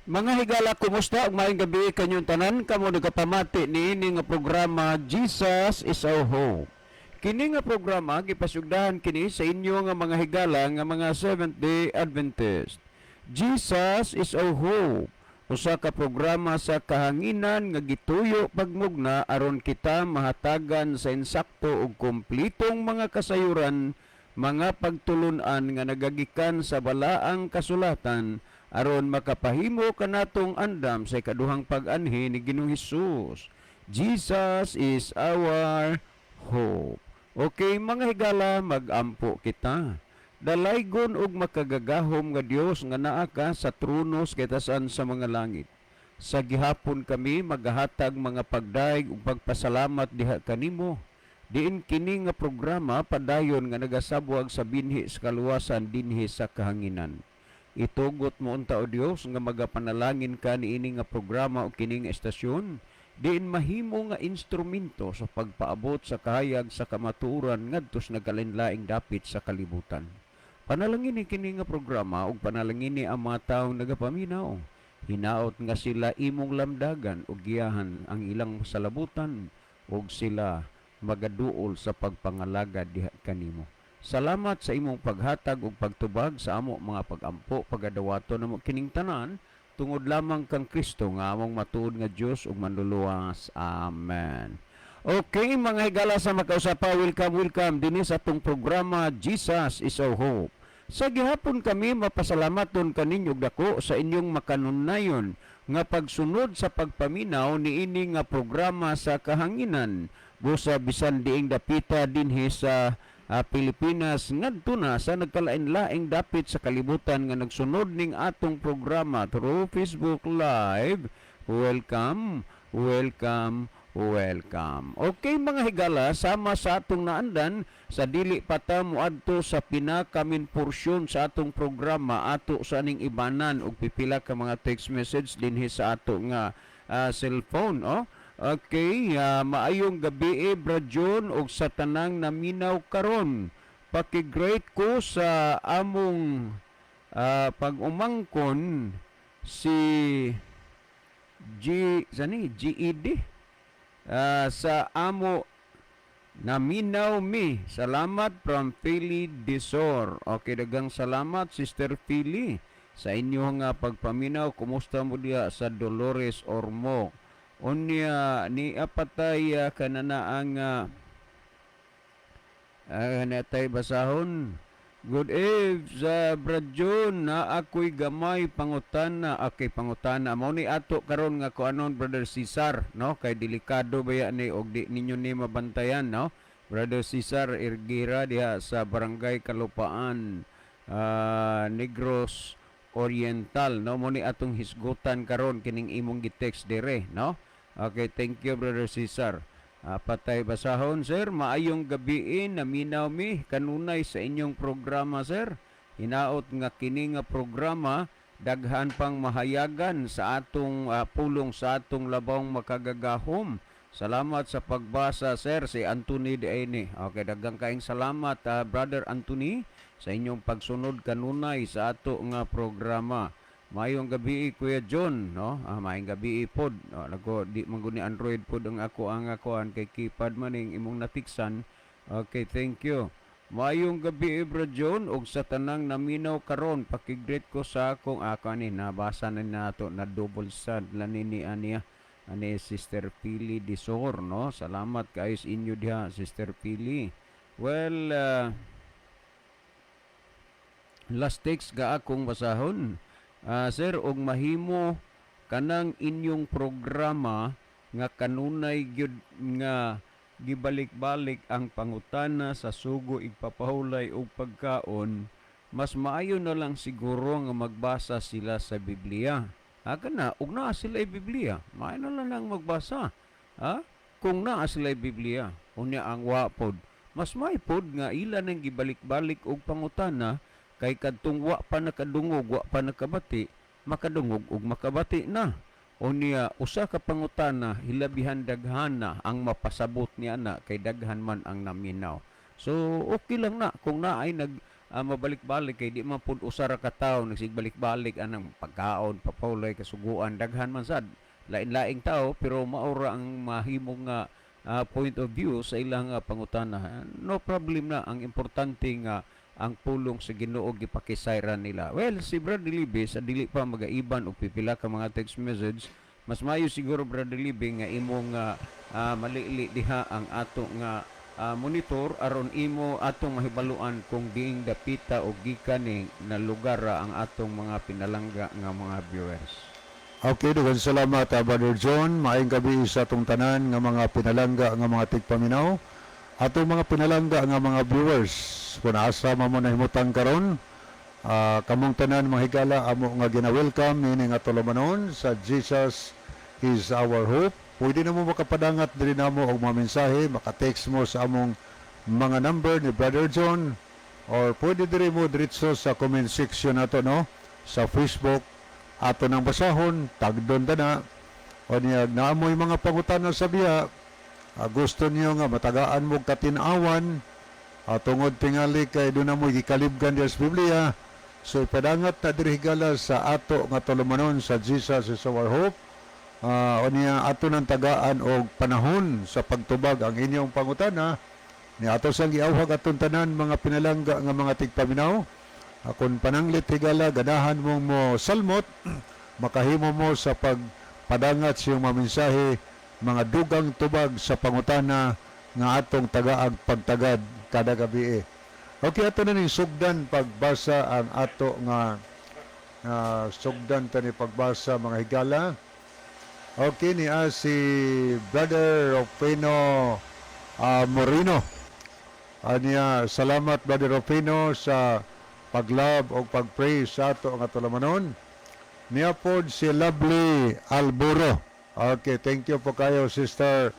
Mga higala, kumusta? Ug maayong gabi kanyong tanan. Kamo nagapamati niini nga programa Jesus is our hope. Kini nga programa gipasugdahan kini sa inyo nga mga higala nga mga Seventh-day Adventist. Jesus is our hope. Usa ka programa sa kahanginan nga gituyo pagmugna aron kita mahatagan sa insakto ug kumplitong mga kasayuran, mga pagtulun-an nga nagagikan sa balaang kasulatan aron makapahimo kanatong andam sa ikaduhang pag-anhi ni Ginoong Hesus. Jesus is our hope. Okay, mga higala, mag-ampo kita. Dalaygon og makagagahom nga Dios nga naa ka sa tronos kitasan sa mga langit. Sa gihapon kami magahatag mga pagdaig ug pagpasalamat diha kanimo. Diin kini nga programa padayon nga nagasabwag sa binhi sa kaluwasan dinhi sa kahanginan. Itugot mo unta o Dios nga magapanalangin ka niini nga programa o kini nga estasyon, diin mahimo nga instrumento sa pagpaabot sa kahayag sa kamatuoran ngadto sa nagalinlaing dapit sa kalibutan. Panalangin ni kini nga programa ug panalangin ni ang mga taong nagapaminaw. Hinaot nga sila imong lamdagan ug giyahan ang ilang salabutan ug sila magaduol sa pagpangalaga diha kanimo. Salamat sa imong paghatag ug pagtubag sa amo mga pagampo pagadawato namo kining tanan tungod lamang kang Kristo nga among matuod nga Dios ug manluluwas. Amen. Okay, mga higala sa makausapa, welcome dinhi sa atong programa Jesus is our hope. Sa gihapon kami mapasalamaton kaninyo dako sa inyong makanunayon nga pagsunod sa pagpaminaw niini nga programa sa kahanginan busa bisan diing dapita dinhi sa Pilipinas ngadto na sa nagkalain-laing dapit sa kalibutan nga nagsunod ning atong programa through Facebook Live. Welcome. Okay, mga higala, sama sa atong naandan sa dili pata moadto sa pinakamin porsyon sa atong programa ato sa ning ibanan og pipila ka mga text message dinhi sa ato nga cellphone. Okay, maayong gabi Brajon og sa tanang naminaw karon. Paki-great ko sa among pag-umangkon si GED sa amo naminaw mi. Salamat from Philly Desor. Okay, dagang salamat Sister Philly sa inyo nga pagpaminaw. Kumusta mo diha sa Dolores Ormoc? Unya ni apatay kanana ang natay basahon. Good eve sa Brajon na ako'y gamay pangutana. Okay, pangutana mao ni ato karon nga kuanon Brother Cesar, no? Kay delikado baya ni og di ninyo ni mabantayan, no? Brother Cesar Irgira diha sa Barangay Kalupaan, Negros Oriental, no? Mao ni atong hisgutan karon kining imong gi-text dire, no? Okay, thank you Brother Cesar. Patay basahon, sir. Maayong gabiin, naminaw mi kanunay sa inyong programa, sir. Hinaot nga kini nga programa daghan pang mahayagan sa atong pulong sa atong labawng makagagahom. Salamat sa pagbasa, sir. Si Anthony Deine. Okay, daghang kaayong salamat, Brother Anthony, sa inyong pagsunod kanunay sa ato nga programa. Mayong gabi Kuya John, no? Mayong gabi pod. Nago di manguni Android pod ang ang kay keypad man ning imong natiksan. Okay, thank you. Mayong gabi Bro John og sa tanang naminaw karon pakigreet ko sa akong ni nabasa na nato na double sad lanini aniya ani Sister Pili Desor, no? Salamat kayo sa inyo diha Sister Pili. Well, last text ga akong basahon. Sir, og mahimo kanang inyong programa nga kanunay gyud nga gibalik-balik ang pangutana sa sugo igpapahulay og pagkaon, mas maayo na lang siguro nga magbasa sila sa Biblia. Kana, og naa sila Biblia, maayo na lang magbasa. Kung naa sila Biblia, unya ang wapod, mas maipod nga ila nang gibalik-balik og pangutana. Kay kadtong wa pa nakadungog, wa pa nakabati, makadungog ug makabati na. O niya, usa ka pangutana, hilabihan daghana ang mapasabot niya na kay daghan man ang naminaw. So, okay lang na kung na ay mabalik-balik kay di man pud usa ra ka tawo nagsigbalik-balik anang pagkaon, papawlay, kasuguan, daghan man sad lain-laing tao pero maura ang mahimong nga point of view sa ilang pangutana. No problem na, ang importante nga ang pulong sa Ginoo gipakisayran nila. Well, si Brother Libby sa dili pa magaiban og pipila ka mga text message, mas maayo siguro Brother Libby nga imong malili diha ang ato nga monitor aron imo atong mahibaluan kung diing dapita o gikan ni na lugar ang atong mga pinalangga nga mga viewers. Okay, dugan salamat Brother John. Maayong gabi sa atong tanan nga mga pinalangga nga mga tigpaminaw. Atong mga pinalangga nga mga viewers, kung asa mo na himutang karon, kamong tanan mga higala amo nga gina-welcome nining atolomanon sa Jesus is our hope. Pwede na mo makapadangat diri namo og mga mensahe, maka-text mo sa among mga number ni Brother John or pwede diri mo diretso sa comment section nato no sa Facebook ato nang basahon tagdon na o niya naamoy mga pangutana sa biya. Gusto niyo nga matagaan mo katinawan tungod tingali kay doon na mo gikalibgan diya sa Biblia. So ipadangat na diri higala sa ato nga tulumanon sa Jesus is our hope. O niya ato ng tagaan o panahon sa pagtubag ang inyong pangutana ni ato sang giawhag atong tanan mga pinalangga nga mga tigpaminaw. Kung pananglit higala ganahan mong mo salmot makahimo mo sa pagpadangat sa iyong mamensahe mga dugang tubag sa pangutana nga atong tagaag pagtagad kada gabi. Okay, ato na ni sugdan pagbasa ang ato nga sugdan tani pagbasa mga higala. Okay, niya si Brother Rufino Moreno. Niya, salamat Brother Rufino sa paglab o pagpray sa ato ang atulamanon. Niya po si Lovely Alburo. Okay, thank you po kayo Sister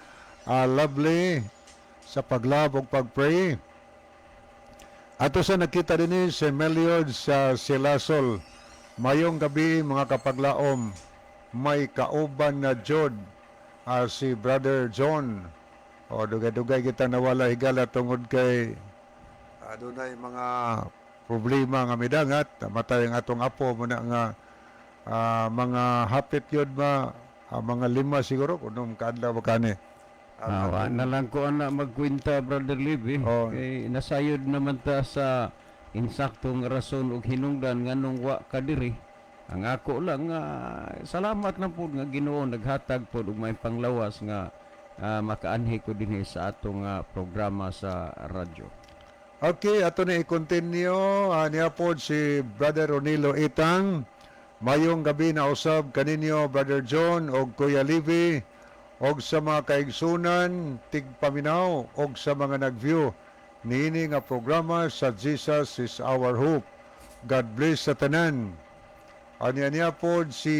Lovely sa paglab o pagpray. Ato sa nakita din si Meliod sa Silasol. Mayong gabi mga kapaglaom. May kauban na Jod si Brother John. O dugay-dugay kita nawala higala tungod kay adunay mga problema nga midangat. Matay ang atong apo muna nga mga hapit yun mga 5 siguro kunong kaadlaw kani. Na lang ko ana magkwenta Brother Libby. Kay nasayod naman ta sa insaktong rason ug hinungdan nganong wa kadiri. Ang ako lang salamat na po nga Ginoo naghatag po og may panglawas nga makaanhi ko dinhi sa atong programa sa radyo. Okay, ato na i-continue niya po si Brother Ronilo Itang. Mayong gabi na usab kaninyo Brother John og Kuya Livy og sa mga kaigsunan tigpaminaw og sa mga nag-view niini nga programa sa Jesus is our hope. God bless sa tanan. Niya po si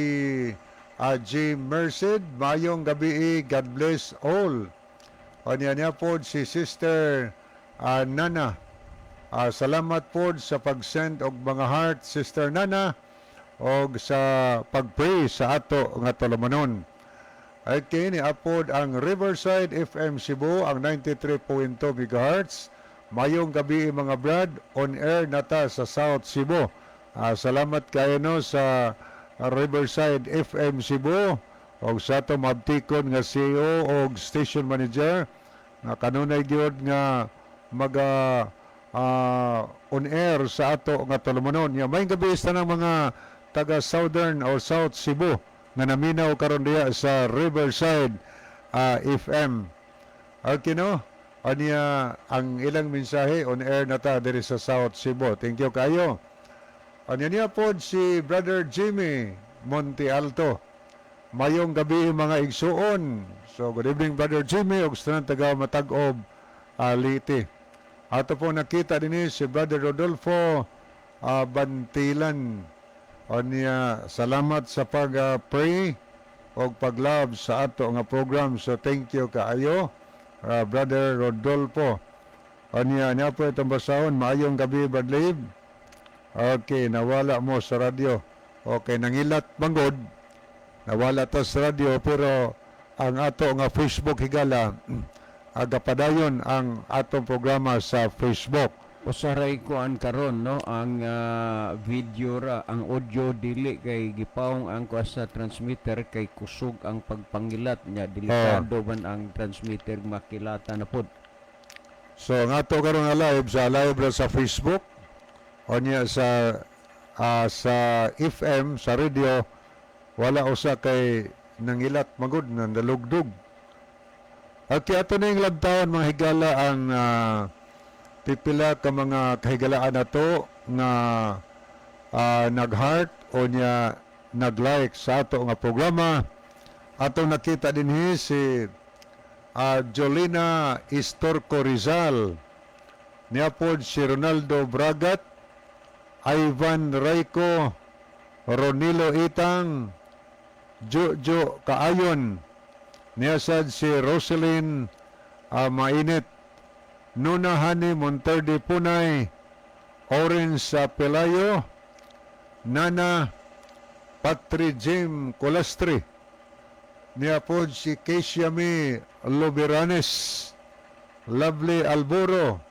J. Merced, mayong gabi, God bless all. Niya po si Sister Nana. Salamat po sa pag-send og mga heart, Sister Nana, og sa pag-pray sa ato nga tulumanon. Ay kini apod ang Riverside FM Cebu, ang 93.2 MHz. Mayong gabi mga brad, on air nata sa South Cebu. Salamat kayo no sa Riverside FM Cebu o sa ito mabtikon nga CEO o station manager na kanunay gyud nga mag on air sa ato nga tulumanon. May gabi sa ng mga taga Southern o South Cebu nga naminaw karon diya sa Riverside FM. Okay no? Anya ang ilang mensahe on air nata diri sa South Cebu. Thank you kayo. Niya po si Brother Jimmy Monte Alto. Mayong gabi mga igsuon. So good evening Brother Jimmy og sa taga Matag-Ob Liti. Ato po nakita din si Brother Rodolfo Bantilan. Niya salamat sa pag-pray og pag-love sa ato nga program. So thank you kaayo Brother Rodolfo. Niya po itong basahon. Maayong gabi Brother Liv. Okay, nawala mo sa radyo. Okay, nangilat manggod. Nawala ta sa radyo pero ang ato nga Facebook higala agapadayon ang atong programa sa Facebook. Usaray kuan karon no ang video ra ang audio dili kay gipawong ang kuha sa transmitter kay kusog ang pagpangilat niya delikado man ang transmitter makilata na pod. So nga to karon nga live ra sa Facebook o niya sa FM sa radio wala usa kay nangilat magud nang dalugdog. Okay, ato na yung labtawan mga higala ang pipila ka mga kahigalaan nato nga nag-heart o niya nag-like sa ato nga programa. Ato nakita dinhi si Jolina Istorco Rizal, niya pod si Ronaldo Bragat, Ivan Raico, Ronilo Itang, Jojo Kaayon, niya sad si Roselyn Mainit, Nuna Hani Monterde Punay, Orange Pelayo, Nana Patri Jim Colastri, niya po si Keishiami Loberanes, Lovely Alboro,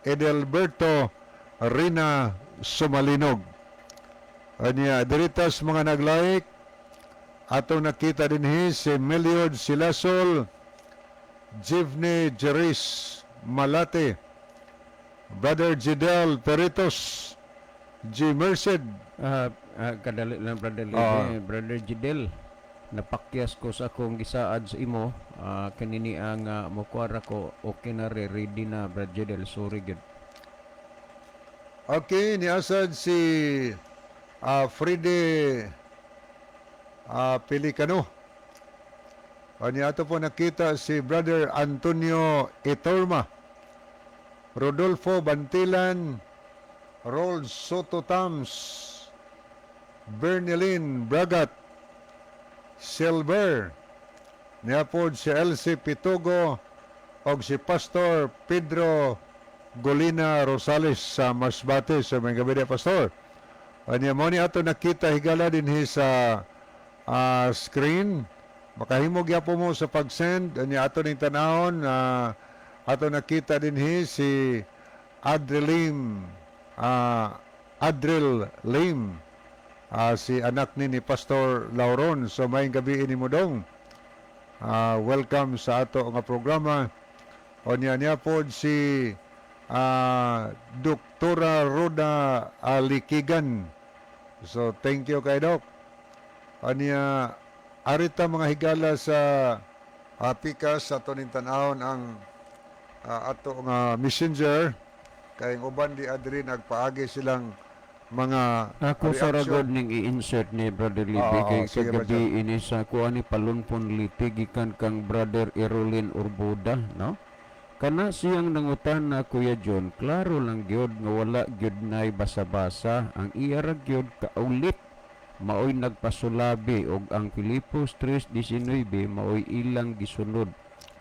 Edelberto Rina Sumalinog. Niya diritas mga nag-like, atong nakita din si Meliod Silasol, Jivne Jeris Malate, Brother Jidel Peritos, G. Merced. Kadali lang brother brother Jidel. Napakyas ko sa akong gisaad sa imo kanini ang mokuara ko okay na ready na brother Jidel sorry gid. Okay, niasad si Fride Pelicano. Ato po nakita si Brother Antonio Itorma, Rodolfo Bantilan, Rolls Soto Tams, Bernelin Bragat, Silver, niya po si Elsie Pitugo, o si Pastor Pedro Golina Rosales sa Masbate sa mga gabi Pastor. Niya mo ni ato nakita higala din sa screen. Makahimog po mo sa pag-send. Niya ato ning tanahon ato nakita din si Adril Lim, si anak ni Pastor Lauron. So may gabi ini mo dong. Welcome sa ato nga programa. O niya po si Doktora Roda Alikigan. So thank you kay Doc. Aniya arita mga higala sa pikas sa tuning tanahon ang ato nga messenger kay uban di adri nagpaagi silang mga Ako sa ragod ning i-insert ni Brother Libby kay sige, kagabi ini sa kuha ni palunpon litigikan kang Brother Erolin Urboda, no? Kana siyang nangutan na Kuya John, klaro lang gyud nga wala gyud nay basa-basa ang iya ra gyud kaulit maoy nagpasulabi og ang Filipos 3:19 maoy ilang gisunod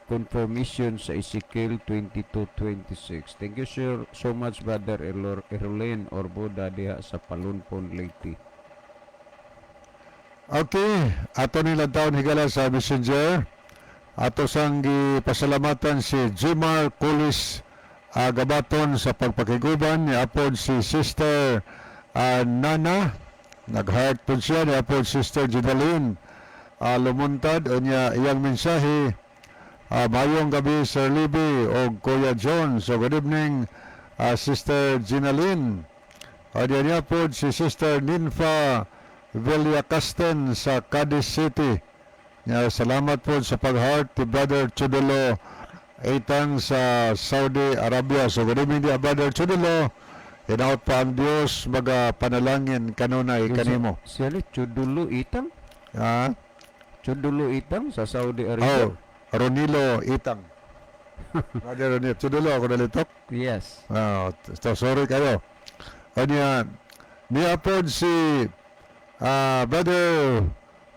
confirmation sa Ezekiel 22:26. Thank you sir, so much Brother Erolin Urboda diha sa Palunpon Leyte. Okay, ato nila taon higala sa messenger. Ato sang gipasalamatan si Jimar Kulis Gabaton sa pagpakiguban ni apod si Sister Nana, nag-heart po siya ni apod Sister Judaline lumuntad o niya iyang mensahe. Mayong gabi Sir Libby o Kuya John. So good evening Sister Ginaline. O niya po si Sister Ninfa Villacasten sa Cadiz City. Salamat po sa pag-heart ni Brother Chudelo Itang sa Saudi Arabia. So good evening Brother Chudelo. Hinaut pa ang Diyos panalangin kanunay kanimo. Siya Chudulo Itang? Ha? Chudulo Itang sa Saudi Arabia. Ronilo Itang. Brother Ronilo. Chudelo ako nalitok? Yes. So sorry kayo. Niya po si Brother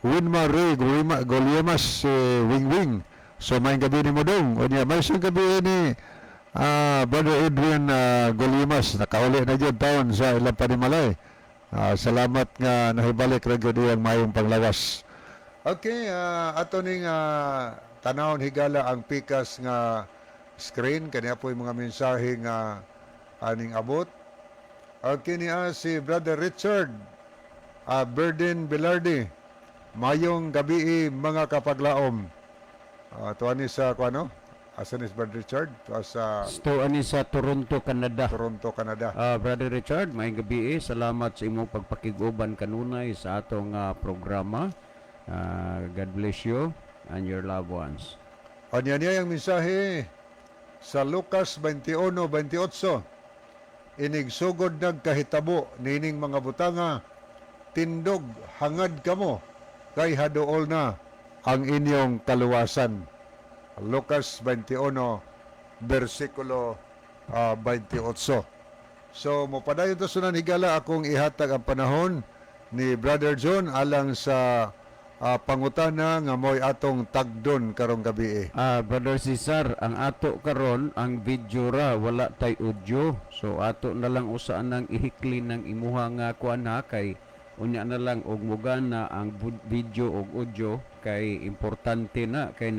Winmar Ray Goliemas Wing Wing. So may gabi ni mo dong. O niya, may isang gabi ni Brother Adrian Goliemas. Nakauli na dyan taon sa ilang panimalay. Salamat nga nahibalik rin yun ang mayong panglawas. Okay, ato ning tanawon higala ang pikas nga screen. Kanya po yung mga mensahe nga aning abot. Kini si Brother Richard Burden Belardi. Mayong gabi mga kapaglaom. Tuwa ni sa kuano? Asan is Brother Richard? Tuwa sa Sto ani sa Toronto, Canada. Toronto, Canada. Brother Richard, may gabi. Salamat sa imong pagpakiguban kanunay sa atong programa. God bless you and your loved ones. Anya niya yung mensahe sa Lucas 21:28. Inigsugod nagkahitabo nining mga butanga, tindog hangad kamo kay haduol na ang inyong kaluwasan. Lucas 21 versikulo 28. So mopadayon to sunan higala akong ihatag ang panahon ni Brother John alang sa pangutana nga moy atong tagdon karong gabi. Brother Cesar, ang ato karon ang video ra, wala tay audio. So ato na lang usaan nang ihikli ng imuha nga kuan ha, kay unya na lang og mugana ang video og audio kay importante na kay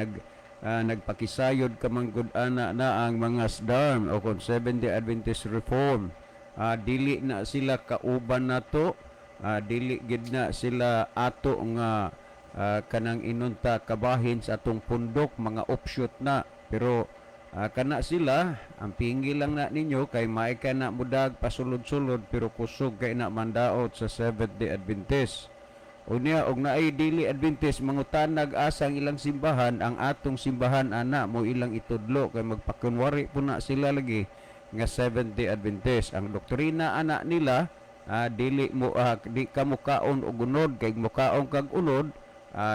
nagpakisayod ka man gud ana na ang mga SDARM o kon Seventh-day Adventist Reform. Dili na sila kauban nato, dili gid na sila ato nga kanang inunta kabahin sa atong pundok, mga offshoot na. Pero kana sila, ang pingi lang na ninyo kay maay ka na mudag pasulod-sulod pero kusog kay na mandaot sa Seventh-day Adventist. Unya og naay dili Adventist mangutan nag-asa ang ilang simbahan, ang atong simbahan ana mo ilang itudlo kay magpakunwari po na sila lagi nga Seventh-day Adventist. Ang doktrina ana nila dili mo di ka mukaon og unod kay mukaon kag unod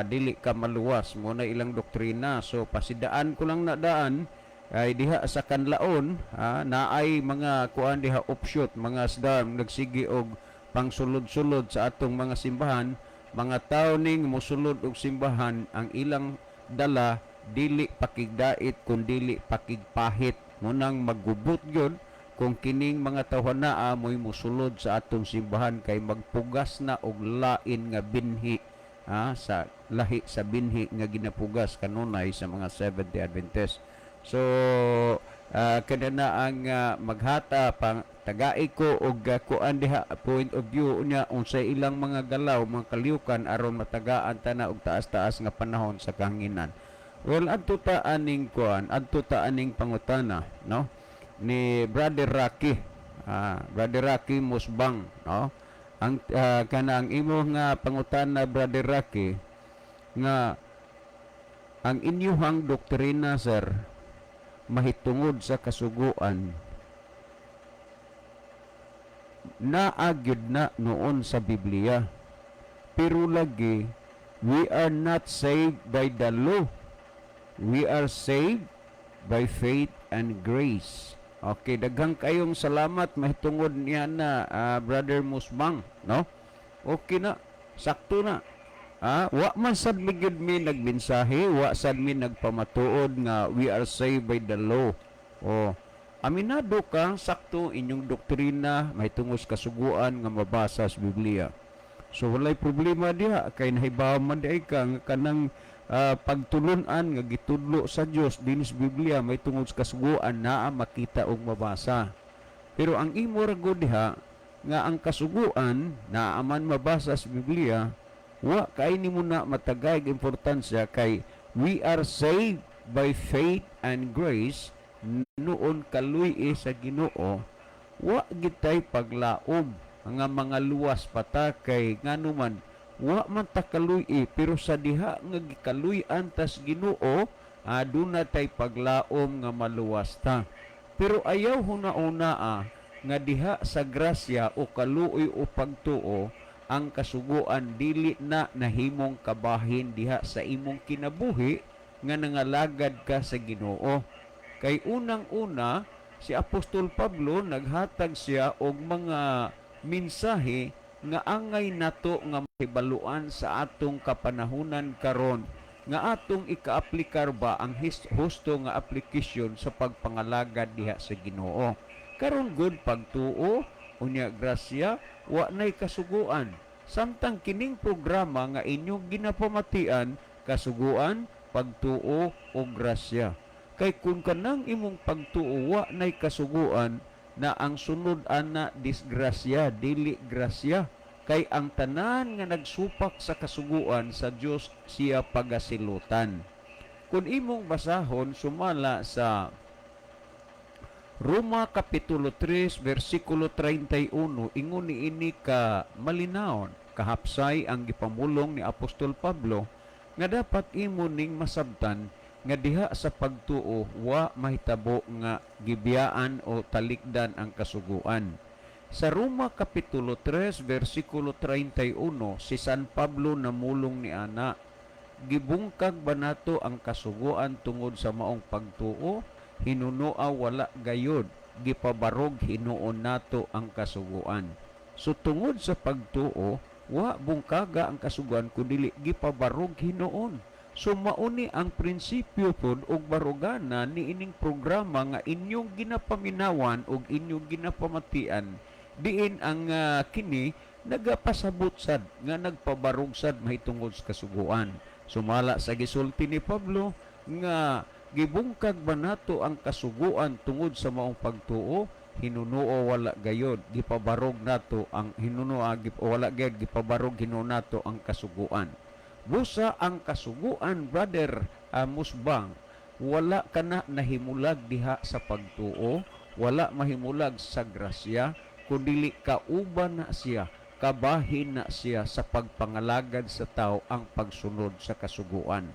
dili ka maluwas mo na ilang doktrina. So pasidaan ko lang na daan ay diha sa kanlaon naay mga kuan diha offshoot, mga SDARM nagsigi og pangsulod-sulod sa atong mga simbahan. Mga tao ning mosulod og simbahan, ang ilang dala dili pakigdait kun dili pakigpahit. Munang magubot gyud kung kining mga tawhana moy mosulod sa atong simbahan kay magpugas na og lain nga binhi sa lahi sa binhi nga ginapugas kanunay sa mga Seventh-day Adventist. So kada na ang maghata pang tagai ko og kuan diha point of view unya unsay ilang mga galaw, mga kaliukan aron matagaan tana og taas-taas nga panahon sa kahanginan. Well, adto ta aning kuan, adto ta aning pangutana, no? Ni Brother Rocky. Brother Rocky Musbang, no? Ang kanang imo nga pangutana Brother Rocky nga ang inyuhang doktrina sir mahitungod sa kasuguan naagyod na noon sa Biblia, pero lagi we are not saved by the law, we are saved by faith and grace. Okay, daghang kayong salamat mahitungod niya na Brother Musbang, no? Okay na, sakto na. Wa man sad mi gyud mi nagmensahe, wa sad mi nagpamatuod nga we are saved by the law. Aminado ka, sakto inyong doktrina mahitungod sa kasuguan nga mabasa sa Biblia. So walay problema diha kay nahibaw man di ka nga kanang pagtulunan nga gitudlo sa Dios dinhi sa Biblia mahitungod sa kasuguan naa makita og mabasa. Pero ang imo ra gud diha nga ang kasuguan naa man mabasa sa Biblia, wa kay nimo na matagay importansya kay we are saved by faith and grace. Noon kaluy sa Ginoo, wa gitay paglaom nga mga luwas pata kay nganuman wa man ta kaluy pero sa diha nga gikaluy-an tas Ginoo aduna tay paglaom nga maluwas ta. Pero ayaw huna-una nga diha sa grasya o kaluoy o pagtuo ang kasuguan dili na nahimong kabahin diha sa imong kinabuhi nga nangalagad ka sa Ginoo. Kay unang-una, si Apostol Pablo naghatag siya og mga mensahe nga angay nato nga mahibaluan sa atong kapanahunan karon nga atong ikaaplikar ba ang husto nga application sa pagpangalagad diha sa Ginoo. Karon gud pagtuo unya grasya wa nay kasuguan. Samtang kining programa nga inyong ginapamatian kasuguan, pagtuo o grasya. Kay kung kanang imong pagtuo wa nay kasuguan, na ang sunod ana disgrasya dili grasya, kay ang tanan nga nagsupak sa kasuguan sa Dios siya pagasilutan. Kung imong basahon sumala sa Roma Kapitulo 3, versikulo 31, ingon niini ka malinawon, kahapsay ang gipamulong ni Apostol Pablo, nga dapat imo ning masabtan, nga diha sa pagtuo, wa mahitabo nga gibiyaan o talikdan ang kasuguan. Sa Roma Kapitulo 3, versikulo 31, si San Pablo namulong ni ana, gibungkag ba nato ang kasuguan tungod sa maong pagtuo? Hinunoa wala gayod, gipabarog hinuon nato ang kasuguan. So tungod sa pagtuo, wa bungkaga ang kasuguan kundi gipabarog hinuon. So mauni ang prinsipyo pod og barugana ni ining programa nga inyong ginapaminawan og inyong ginapamatian, diin ang kini nagapasabot sad nga nagpabarog sad mahitungod sa kasuguan. Sumala sa gisulti ni Pablo nga gibungkag ba nato ang kasuguan tungod sa maong pagtuo? Hinunuo wala gayod, gipabarog nato ang hinunuo wala gayod, gipabarog hinuon nato ang kasuguan. Busa ang kasuguan, brother Musbang, wala kana nahimulag diha sa pagtuo, wala mahimulag sa grasya, kundi kauban na siya, kabahin na siya sa pagpangalagad sa tao ang pagsunod sa kasuguan.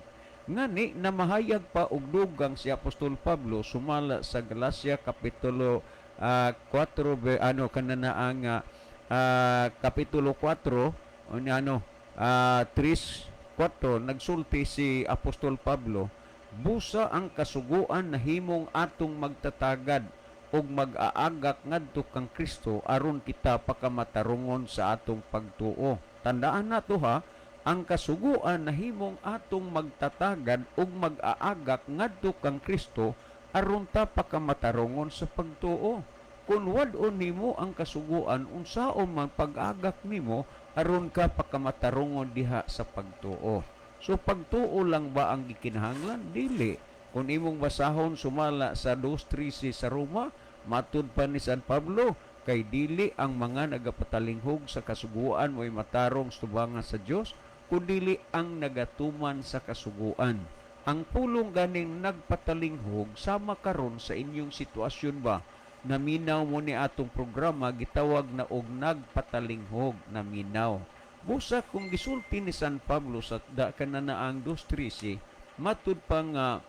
Ngani namahayag pa og dugang si Apostol Pablo sumala sa Galacia Kapitulo 4 kanana ang Kapitulo 4 3:4 nagsulti si Apostol Pablo, busa ang kasuguan na himong atong magtatagad og mag-aagak ngadto kang Kristo aron kita pakamatarungon sa atong pagtuo. Tandaan nato ha, ang kasuguan na himong atong magtatagad ug mag-aagak ngadto kang Kristo aron ta pakamatarungon sa pagtuo. Kung wad-on nimo ang kasuguan, unsaon man pag-agak nimo aron ka pakamatarungon diha sa pagtuo. So pagtuo lang ba ang gikinahanglan? Dili. Kung imong basahon sumala sa 2:13 sa Roma, matud pa ni San Pablo, kay dili ang mga nagapatalinghog sa kasuguan mo'y matarong tubangan sa Dios, kundili ang nagatuman sa kasuguan. Ang pulong ganing nagpatalinghog sama karon sa inyong sitwasyon ba? Naminaw mo ni atong programa, gitawag na og nagpatalinghog, naminaw. Busa kung gisulti ni San Pablo sa kananaang 2:13, matud pa nga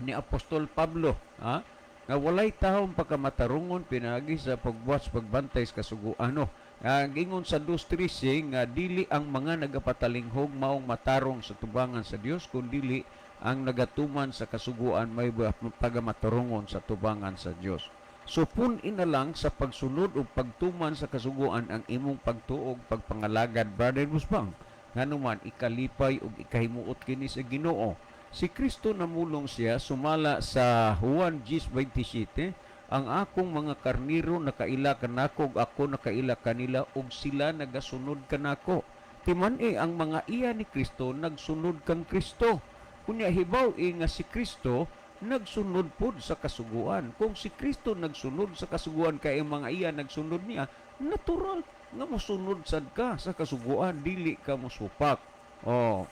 ni Apostol Pablo, nga walay taong pagkamatarungon pinagi sa pagbuhat pagbantay sa kasuguan. Ang ingon sa 2:13 nga dili ang mga nagapatalinghog maong matarong sa tubangan sa Dios, kundi ang nagatuman sa kasuguan may pagamatarungon sa tubangan sa Dios. So punin na lang sa pagsunod o pagtuman sa kasuguan ang imong pagtuog pagpangalagad, brother Musbang. Nganuman ikalipay o ikahimuot kini sa Ginoo. Si Kristo namulong siya sumala sa Juan 10:27, ang akong mga karniro nakaila kanako ug ako nakaila kanila ug sila nagasunod kanako. Timan ang mga iya ni Kristo nagsunod kang Kristo. Kunya hibaw nga si Kristo nagsunod pod sa kasuguan. Kung si Kristo nagsunod sa kasuguan kay ang mga iya nagsunod niya, natural nga mosunod sad ka sa kasuguan, dili ka mosupak.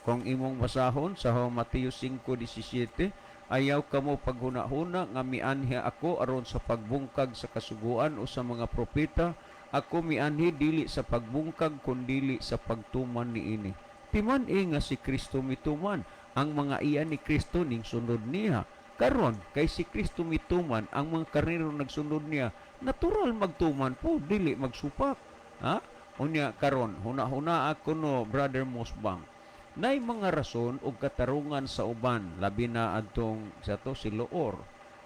Kung imong basahon sa Mateo 5:17, ayaw ka mo paghuna-huna nga mianhi ako aron sa pagbungkag sa kasuguan o sa mga propeta. Ako mianhi dili sa pagbungkag kundi sa pagtuman niini. Timan nga si Kristo mituman, ang mga iya ni Kristo ning sunod niya. Karon kay si Kristo mituman, ang mga karnero nagsunod niya, natural magtuman po, dili magsupak. Unya karon huna-huna ako no, brother Musbang. Nay mga rason o katarungan sa uban, labi na adtong sa to si Loor,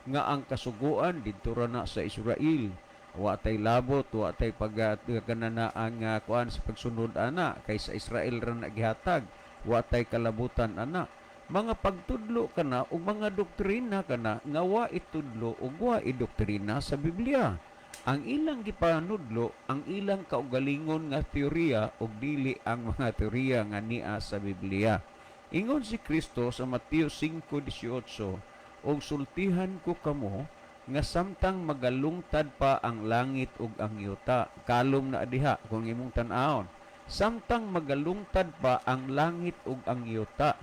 nga ang kasuguan dito ra na sa Israel. Wa tay labot, wa tay pagkanana ang kuan sa pagsunod ana, kay sa Israel ra na gihatag, wa tay kalabutan ana. Mga pagtudlo kana o mga doktrina kana nga wa itudlo o wa idoktrina sa Biblia. Ang ilang gipanudlo, ang ilang kaugalingon nga teorya o dili ang mga teorya nga niya sa Biblia. Ingon si Kristo sa Mateo 5:18, og sultihan ko kamo nga samtang magalungtad pa ang langit ug ang yuta. Kalom na diha kung imong tan-awon. Samtang magalungtad pa ang langit ug ang yuta,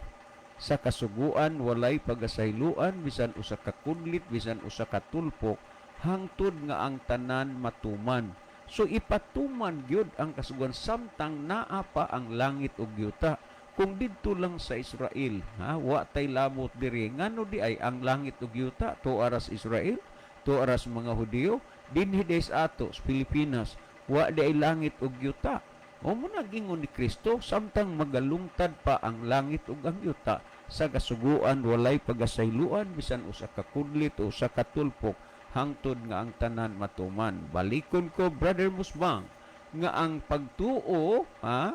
sa kasuguan walay pagasayloan bisan usa ka kudlit bisan usa ka tulpok hangtod nga ang tanan matuman. So ipatuman gyud ang kasuguan samtang naa pa ang langit ug yuta. Kung didto lang sa Israel, wa tay lamot diri ngano di ay ang langit ug yuta to aras Israel, to aras mga Hudiyo, dinhi sa ato sa Pilipinas, wa di ay langit ug yuta. O mo nagingon ni Kristo, samtang magalungtad pa ang langit ug ang yuta, sa kasuguan walay pagasayloan bisan usa ka kudlit o usa ka tulpok hangtod nga ang tanan matuman. Balikon ko, Brother Musbang, nga ang pagtuo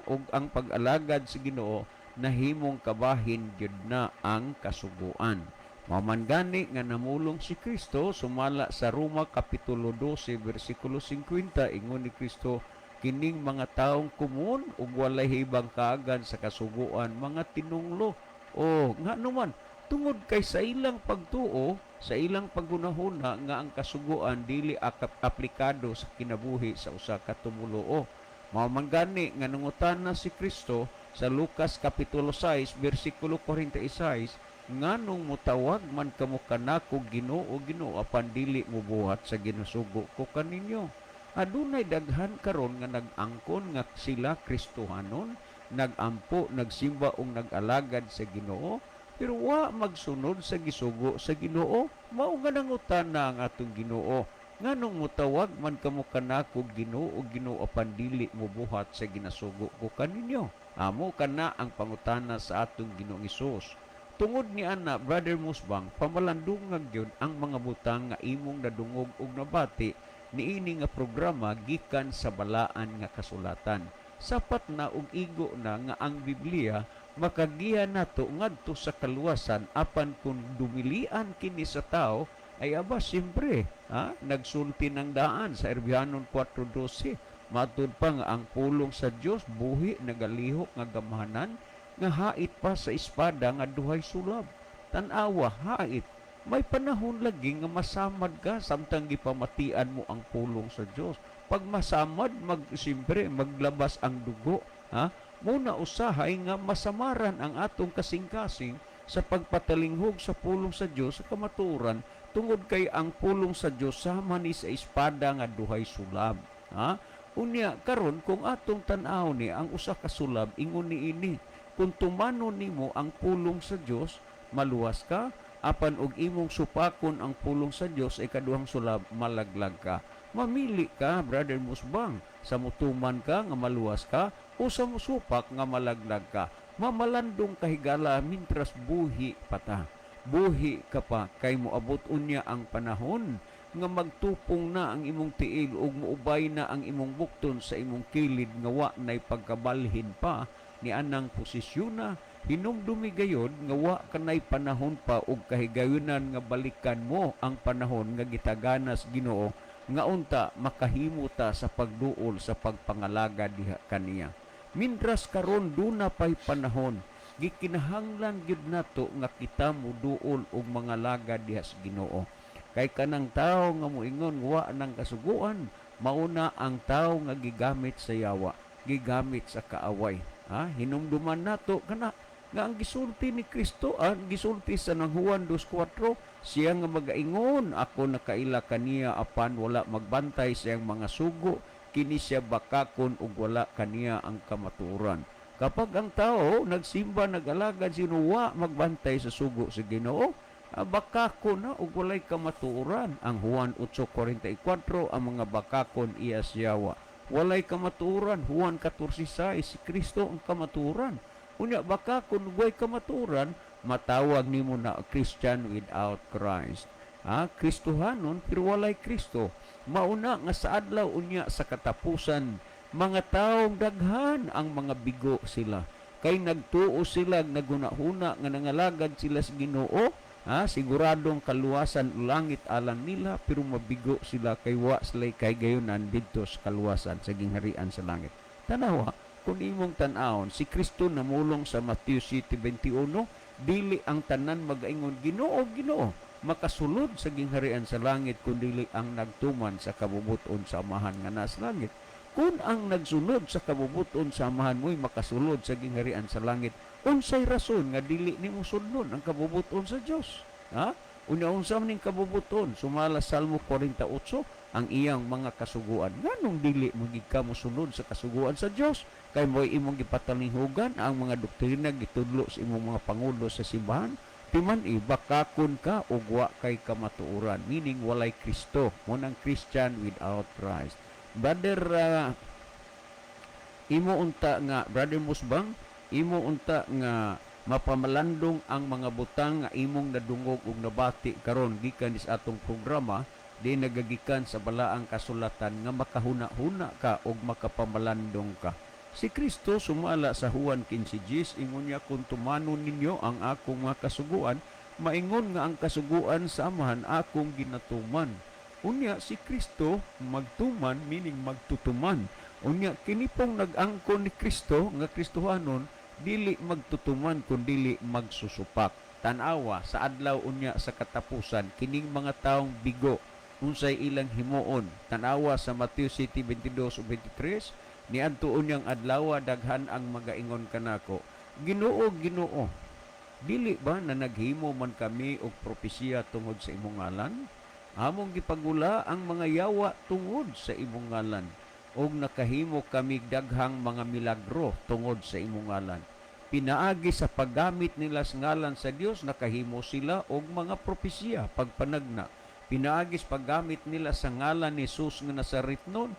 ug ang pag-alagad sa Ginoo nahimong kabahin gyud na ang kasuguan. Maman gani nga namulong si Kristo sumala sa Roma kapitulo 12 bersikulo 50, ingon ni Kristo, kining mga taong kumun ug walay hibang kaagan sa kasuguan mga tinunglo. O nga naman, tungod kay sa ilang pagtuo, sa ilang paggunahuna nga ang kasuguan dili aplikado sa kinabuhi sa usa ka tumuluo. Mao man gani nga nangutana si Kristo sa Lucas kapitulo 6 bersikulo 46, nganong mutawag man kamo kanako Ginoo Ginoo apan dili mo buhat sa ginasugo ko kaninyo. Adunay daghan karon nga nag-angkon nga sila Kristohanon, nagampo, nagsimba ug nag-alagad sa Ginoo, pero wa magsunod sa gisugo sa Ginoo. Mao nga nangutana ang atong Ginoo, nganong mutawag man kamo kanako Ginoo Ginoo apan dili mo buhat sa ginasugo ko kaninyo. Amo kana ang pangutana sa atong Ginoong Hesus. Tungod ni ana, Brother Musbang, pamalandungag gyud ang mga butang nga imong nadungog ug nabati niini nga programa gikan sa balaan nga kasulatan. Sapat na ug igo na nga ang Biblia makagiya nato ngadto sa kaluwasan apan kung dumilian kini sa tao ay aba siyempre nagsulti ng daan sa Erbihanon 4:12. Matud pa nga ang pulong sa Dios buhi nagalihok nga gamhanan nga hait pa sa espada nga duhay sulab. Tan-awa hait, may panahon lagi nga masamad ka samtang gipamatian mo ang pulong sa Dios. Pag masamad, siyempre maglabas ang dugo. Muna usahay nga masamaran ang atong kasing-kasing sa pagpatalinghog sa pulong sa Dios sa kamaturan, tungod kay ang pulong sa Dios sama ni sa espada nga duhay sulab. Unya karon kung atong tan-aw ni ang usa ka sulab, ingon niini, kung tumano nimo ang pulong sa Dios, maluwas ka, apan og imong supakon ang pulong sa Dios ay kaduhang sulab, malaglag ka. Mamili ka, Brother Musbang, sa mutuman ka nga maluwas ka o sa musupak nga malaglag ka. Mamalandong kahigala mintras buhi pata. Buhi ka pa kay moabot unya ang panahon nga magtupong na ang imong tiil ug muubay na ang imong bukton sa imong kilid nga wa nay pagkabalhin pa ni anang posisyon na hinumdumi gayod nga wa kanay panahon pa ug kahigayunan nga balikan mo ang panahon nga gitaganas Ginoo nga unta makahimo ta sa pagduol sa pagpangalaga diha kaniya. Mintras karon duna pay panahon gikinahanglan gyud nato nga kita muduol og mga laga diha sa Ginoo. Kay kanang tao nga moingon wa nang kasuguan, mauna ang tao nga gigamit sa yawa, gigamit sa kaaway. Hinumduman nato kana nga ang gisulti ni Kristo, gisulti sa nang Juan 2:4, siya nga magaingon, ako nakaila kaniya apan wala magbantay sa mga sugo, kini siya bakakon ug wala kaniya ang kamaturan. Kapag ang tao nagsimba, nag-alagad, sino wa magbantay sa sugo sa Ginoo, bakakon na ug walay kamatuoran. Ang Juan 8:44, ang mga bakakon iya siyawa. Walay kamatuoran. Juan 14:6, si Kristo ang kamatuoran. Unya bakakon ug walay kamatuoran, matawag nimo na Christian without Christ. Kristohanon pero walay Kristo. Mauna nga sa adlaw unya sa katapusan, mga taong daghan ang mga bigo sila. Kay nagtuo sila, nagunahuna nga nangalagad sila sa Ginoo, siguradong kaluwasan langit alang nila, pero mabigo sila kay wa sila kay gayunan didto sa kaluwasan sa gingharian sa langit. Tanawa, kung imong tan-awon, si Kristo namulong sa Matthew 7:21, dili ang tanan magaingon Ginoo Ginoo, makasulod sa gingharian sa langit kundi ang nagtuman sa kabubuton sa amahan nga nas langit. Kung ang nagsunod sa kabubuton sa amahan mo'y makasulod sa gingharian sa langit, unsay rason nga dili nimo sudnon ang kabubuton sa Dios? Ha? Unya-unsa ning kabubuton sumala Salmo 48 ang iyang mga kasuguan. Nganong dili mo gid ka mosunod sa kasuguan sa Dios? Kay mo'y imong gipatalinghugan ang mga doktrina gitudlo sa imong mga pangulo sa simbahan. Timan bakakon ka ug wa kay kamatuoran, meaning walay Kristo, mo nang Christian without Christ. Brother Brother Musbang, imo unta nga mapamalandong ang mga butang nga imong nadungog ug nabati karon gikan sa atong programa di nagagikan sa balaang kasulatan nga makahuna-huna ka ug makapamalandong ka. Si Kristo sumala sa Juan 15:10 ingon niya, kung tumanon ninyo ang akong mga kasuguan, maingon nga ang kasuguan sa amahan akong ginatuman. Unya si Kristo magtuman, meaning magtutuman. Unya kini pong nag-angkon ni Kristo nga Kristohanon dili magtutuman kundi magsusupak. Tanawa sa adlaw unya sa katapusan kining mga taong bigo unsay ilang himuon. Tanawa sa Mateo 7:22 ug 23, niadto unyang adlaw daghan ang magaingon kanako, Ginoo, Ginoo, dili ba na naghimo man kami og propesiya tungod sa imong ngalan? Among gipagula ang mga yawa tungod sa imong ngalan, og nakahimo kami daghang mga milagro tungod sa imong ngalan. Pinaagi sa paggamit nila sa ngalan sa Dios, nakahimo sila og mga propesiya pagpanagna. Pinaagi sa paggamit nila sa ngalan ni Jesus nga Nazaretnon,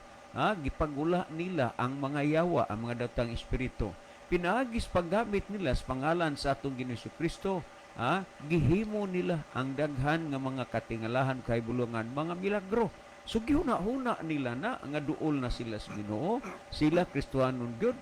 gipagula nila ang mga yawa, ang mga datang espiritu. Pinaagi sa paggamit nila sa pangalan sa atong Ginoong Kristo, gihimo nila ang daghan nga mga katingalahan kay bulungan, mga milagro. So gihuna-huna nila na nga duol na sila sa Ginoo, sila Kristohanon gyud,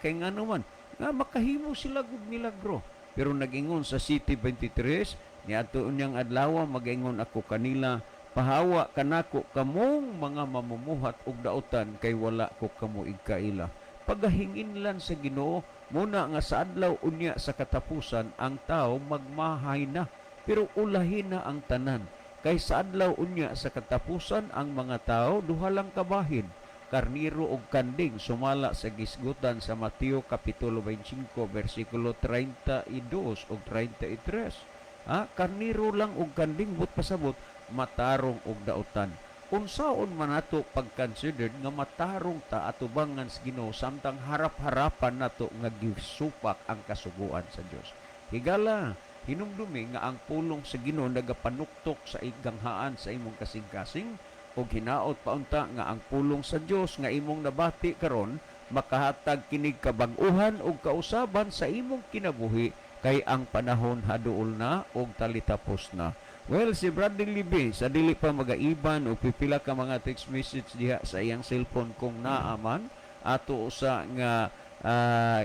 kay nga naman nga makahimo sila og milagro. Pero nag-ingon sa City 23, niadto unyang adlaw mag-ingon ako kanila, pahawa kanako kamong mga mamumuhat og dautan kay wala ko kamo igkaila. Pagahinginlan sa Ginoo muna nga sa adlaw unya sa katapusan ang tao magmahay na, pero ulahin na ang tanan. Kay sa adlaw unya sa katapusan ang mga tao duha lang kabahin, karniro ug kanding, sumala sa gisgutan sa Mateo kapitulo 25 bersikulo 32 ug 33. Karniro lang ug kanding but pasabot matarong og dautan. Unsaon man nato pag-considered nga matarong ta atubangan sa Ginoo samtang harap-harapan nato nga gisupak ang kasuguan sa Dios. Higala hinumdumi nga ang pulong sa Ginoo nagapanuktok sa iganghaan sa imong kasing-kasing, ug hinaot paunta nga ang pulong sa Dios nga imong nabati karon makahatag kinig kabag-uhan ug kausaban sa imong kinabuhi, kay ang panahon haduol na ug talitapos na. Well, si Bradley Libby, sa dili pa magaiban o pipila ka mga text message diha sa iyang cellphone kung naaman, ato usa nga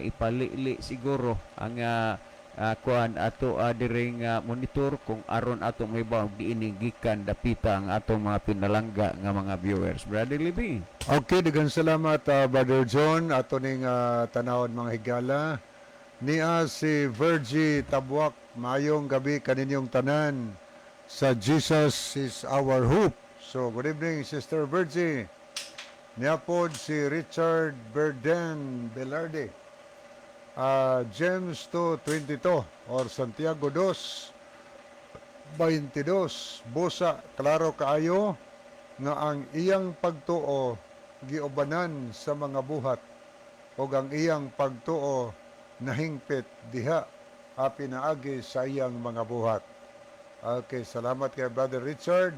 ipalili siguro ang kuan ato diring monitor kung aron ato may ba diining gikan dapita ang atong mga pinalangga nga mga viewers. Bradley Libby. Okay, daghang salamat Brother John. Ato ning tanawon mga higala. Niya si Virgie Tabuak, mayong gabi kaninyong tanan sa Jesus is our hope. So, good evening, Sister Virgie. Niya po si Richard Berden Belarde. James 2:22 or Santiago 2:22. Busa, klaro kaayo nga ang iyang pagtuo giubanan sa mga buhat o ang iyang pagtuo nahingpit diha pinaagi sa iyang mga buhat. Okay, salamat kay Brother Richard.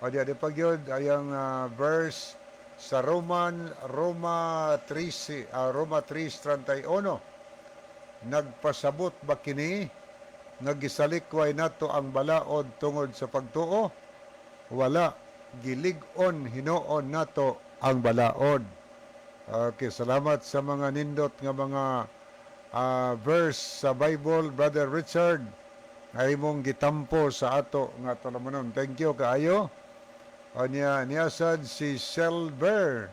O di pagyod ayang verse sa Roma 3:31. Nagpasabot ba kini nagisalikway nato ang balaod tungod sa pagtuo? Wala, gilig-on hinuon nato ang balaod. Okay, salamat sa mga nindot nga mga verse sa Bible, Brother Richard. Ay mong gitampo sa ato nga talamanon. Thank you kaayo. O niya sad si Selber.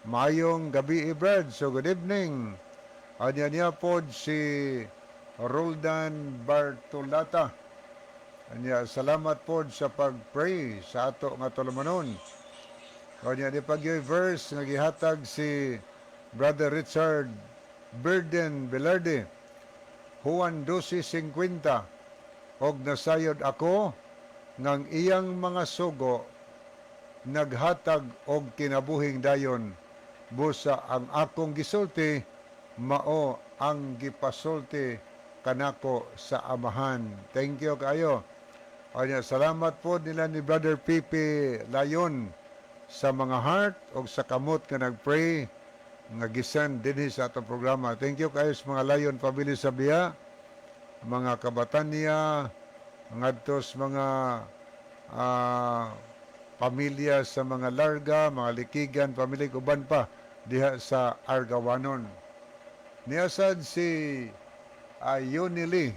Mayong gabi Brad. So good evening. O niya pod si Roldan Bartolata. Anya, salamat po sa pag-pray sa ato nga tulumanon. Kanya di pag verse nga gihatag si Brother Richard Burden Velarde, Juan 12:50, og nasayod ako ngang iyang mga sugo naghatag og kinabuhing dayon, busa ang akong gisulti mao ang gipasulti kanako sa amahan. Thank you kayo. Anya, salamat po nila ni Brother Pipi Layon sa mga heart o sa kamot nga nagpray nga gisend dinhi sa atong programa. Thank you kayo sa mga Layon family sa biya, mga kabatan niya, ngadto sa mga pamilya sa mga Larga, mga Likigan, pamilya uban pa diha sa Argawanon. Niasad si Yunili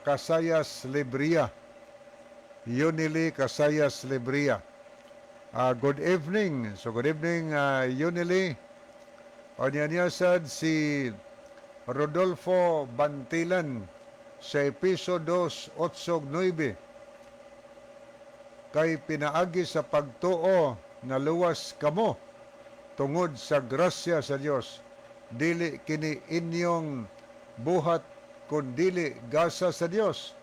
Casayas Libria. Yunili Casayas Libria. Good evening. So good evening, Yunili. O niasad si Rodolfo Bantilan sa episodo 8-9. Kay pinaagi sa pagtuo na luwas kamo tungod sa grasya sa Dios, dili kini inyong buhat kun dili gasa sa Dios,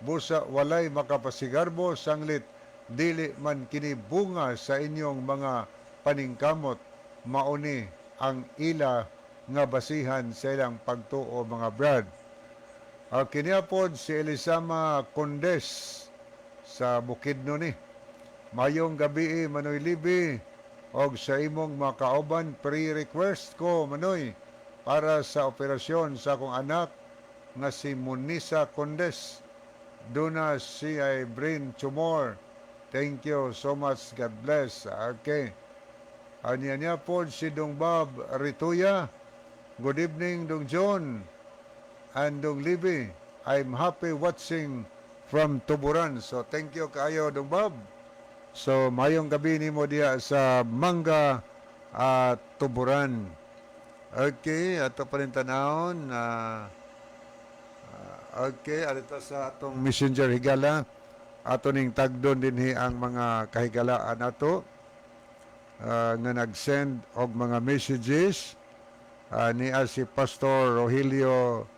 busa walay makapasigarbo sanglit dili man kini bunga sa inyong mga paningkamot, mauni ang ila nga basihan sa ilang pagtuo, mga brad. Kiniapod si Elisama Condes sa Bukidnon ni. Mayong gabi, Manoy Libi, og sa imong makauban pre-request ko, Manoy, para sa operasyon sa akong anak nga si Munisa Condes. Duna si ay brain tumor. Thank you so much. God bless. Okay. Anya niya po si Dong Bob Rituya. Good evening, Dong John and Dong Libby. I'm happy watching from Tuburan. So thank you kayo, Dong Bob. So mayong gabi ni mo diya sa Manga Tuburan. Okay, ato pa rin tanahon. Okay, alito sa atong Messenger Higala. Ato ning tagdon dinhi ang mga kahigalaan ato nga nag-send og mga messages. Niya si Pastor Rogelio